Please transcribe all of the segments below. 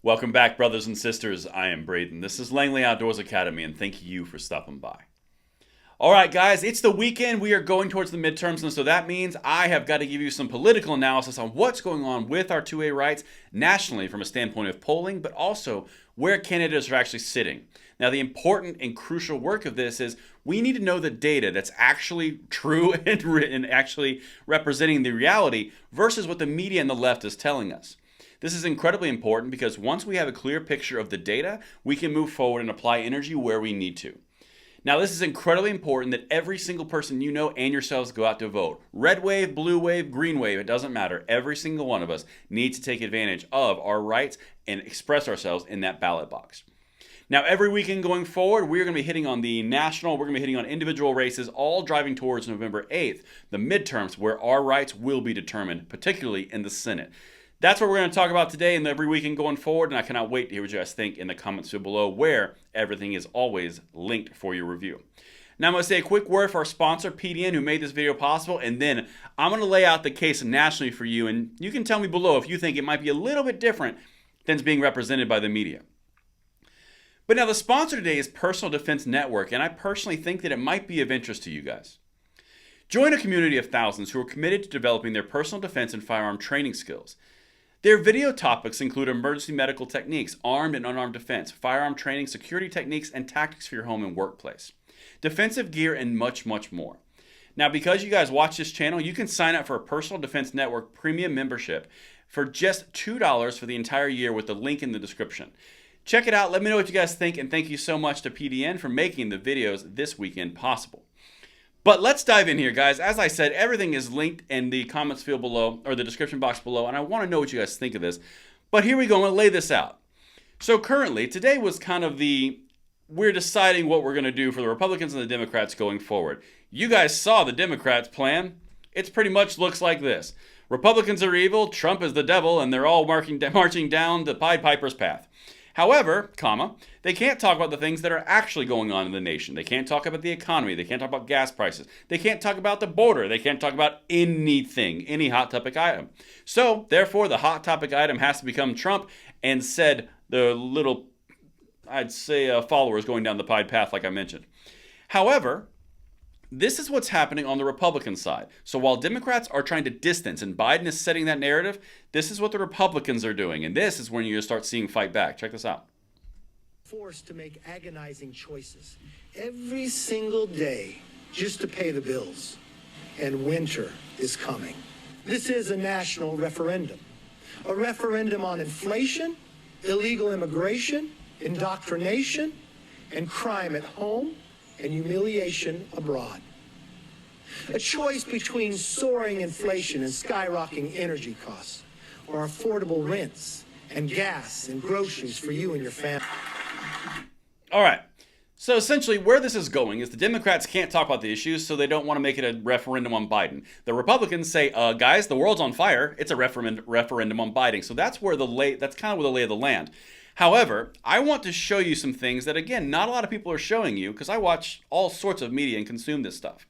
Welcome back, brothers and sisters. I am Braden. This is Langley Outdoors Academy, and thank you for stopping by. All right, guys, it's the weekend. We are going towards the midterms, and so that means I have got to give you some political analysis on what's going on with our 2A rights nationally from a standpoint of polling, but also where candidates are actually sitting. Now, the important and crucial work of this is we need to know the data that's actually true and actually representing the reality versus what the media and the left is telling us. This is incredibly important because once we have a clear picture of the data, we can move forward and apply energy where we need to. Now, this is incredibly important that every single person you know and yourselves go out to vote. Red wave, blue wave, green wave, it doesn't matter. Every single one of us needs to take advantage of our rights and express ourselves in that ballot box. Now, every weekend going forward, we're going to be hitting on the national, we're going to be hitting on individual races, all driving towards November 8th, the midterms, where our rights will be determined, particularly in the Senate. That's what we're going to talk about today and every weekend going forward, and I cannot wait to hear what you guys think in the comments below, where everything is always linked for your review. Now, I'm going to say a quick word for our sponsor, PDN, who made this video possible, and then I'm going to lay out the case nationally for you, and you can tell me below if you think it might be a little bit different than it's being represented by the media. But now, the sponsor today is Personal Defense Network, and I personally think that it might be of interest to you guys. Join a community of thousands who are committed to developing their personal defense and firearm training skills. Their video topics include emergency medical techniques, armed and unarmed defense, firearm training, security techniques, and tactics for your home and workplace, defensive gear, and much, much more. Now, because you guys watch this channel, you can sign up for a Personal Defense Network premium membership for just $2 for the entire year with the link in the description. Check it out. Let me know what you guys think, and thank you so much to PDN for making the videos this weekend possible. But let's dive in here, guys. As I said, everything is linked in the comments field below, or the description box below, and I want to know what you guys think of this. But here we go. I'm going to lay this out. So currently, today was kind of we're deciding what we're going to do for the Republicans and the Democrats going forward. You guys saw the Democrats' plan. It pretty much looks like this. Republicans are evil, Trump is the devil, and they're all marching down the Pied Piper's path. However, they can't talk about the things that are actually going on in the nation. They can't talk about the economy. They can't talk about gas prices. They can't talk about the border. They can't talk about anything, any hot topic item. So, therefore, the hot topic item has to become Trump and said the little, I'd say, followers going down the Pied path like I mentioned. However, this is what's happening on the Republican side. So while Democrats are trying to distance and Biden is setting that narrative, this is what the Republicans are doing. And this is when you're going to start seeing fight back. Check this out. Forced to make agonizing choices every single day just to pay the bills. And winter is coming. This is a national referendum. A referendum on inflation, illegal immigration, indoctrination, and crime at home and humiliation abroad. A choice between soaring inflation and skyrocketing energy costs, or affordable rents and gas and groceries for you and your family. All right. So essentially where this is going is the Democrats can't talk about the issues, so they don't want to make it a referendum on Biden. The Republicans say, guys, the world's on fire. It's a referendum on Biden. So that's kind of where the lay of the land. However, I want to show you some things that, again, not a lot of people are showing you because I watch all sorts of media and consume this stuff.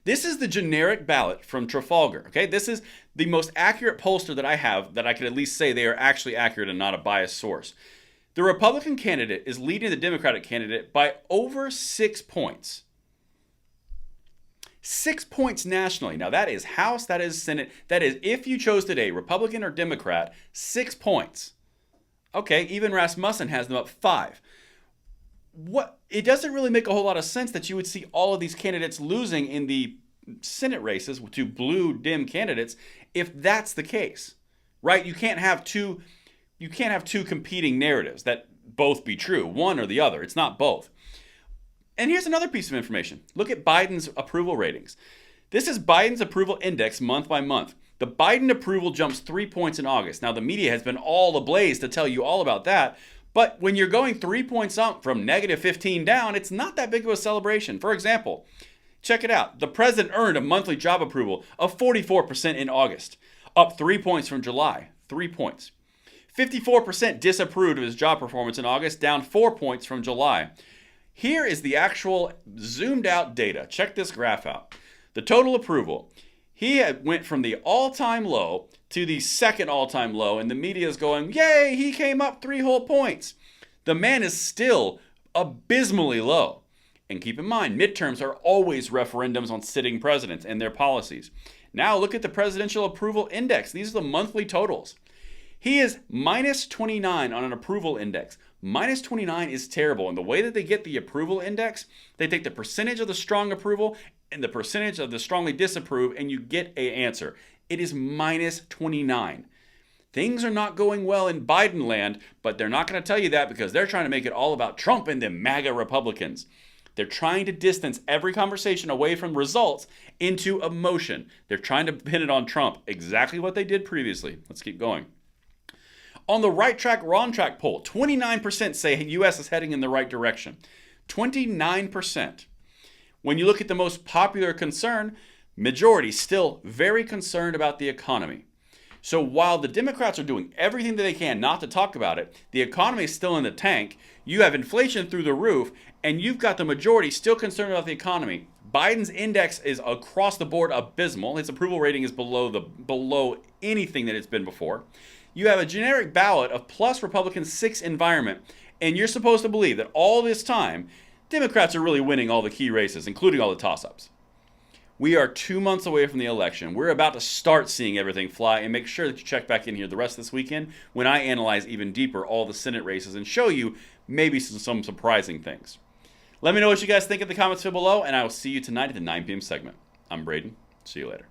This is the generic ballot from Trafalgar, okay? This is the most accurate pollster that I have that I could at least say they are actually accurate and not a biased source. The Republican candidate is leading the Democratic candidate by over 6 points. 6 points nationally. Now, that is House, that is Senate. That is, if you chose today, Republican or Democrat, 6 points. Okay, even Rasmussen has them up 5. It doesn't really make a whole lot of sense that you would see all of these candidates losing in the Senate races to blue Dem candidates if that's the case, right? You can't have two competing narratives that both be true, one or the other. It's not both. And here's another piece of information. Look at Biden's approval ratings. This is Biden's approval index month by month. The Biden approval jumps 3 points in August. Now, the media has been all ablaze to tell you all about that. But when you're going 3 points up from negative 15 down, it's not that big of a celebration. For example, check it out. The president earned a monthly job approval of 44% in August, up 3 points from July. 3 points. 54% disapproved of his job performance in August, down 4 points from July. Here is the actual zoomed out data. Check this graph out. The total approval. went from the all-time low to the second all-time low, and the media is going, yay, he came up 3 whole points. The man is still abysmally low. And keep in mind, midterms are always referendums on sitting presidents and their policies. Now look at the presidential approval index. These are the monthly totals. He is minus 29 on an approval index. Minus 29 is terrible. And the way that they get the approval index, they take the percentage of the strong approval and the percentage of the strongly disapprove, and you get an answer. It is minus 29. Things are not going well in Biden land, but they're not going to tell you that because they're trying to make it all about Trump and the MAGA Republicans. They're trying to distance every conversation away from results into emotion. They're trying to pin it on Trump, exactly what they did previously. Let's keep going. On the right track, wrong track poll, 29% say U.S. is heading in the right direction. 29%. When you look at the most popular concern, majority still very concerned about the economy. So while the Democrats are doing everything that they can not to talk about it, the economy is still in the tank. You have inflation through the roof, and you've got the majority still concerned about the economy. Biden's index is across the board abysmal. His approval rating is below anything that it's been before. You have a generic ballot of plus Republican 6 environment, and you're supposed to believe that all this time, Democrats are really winning all the key races, including all the toss-ups. We are 2 months away from the election. We're about to start seeing everything fly, and make sure that you check back in here the rest of this weekend when I analyze even deeper all the Senate races and show you maybe some surprising things. Let me know what you guys think in the comments below, and I will see you tonight at the 9 p.m. segment. I'm Braden. See you later.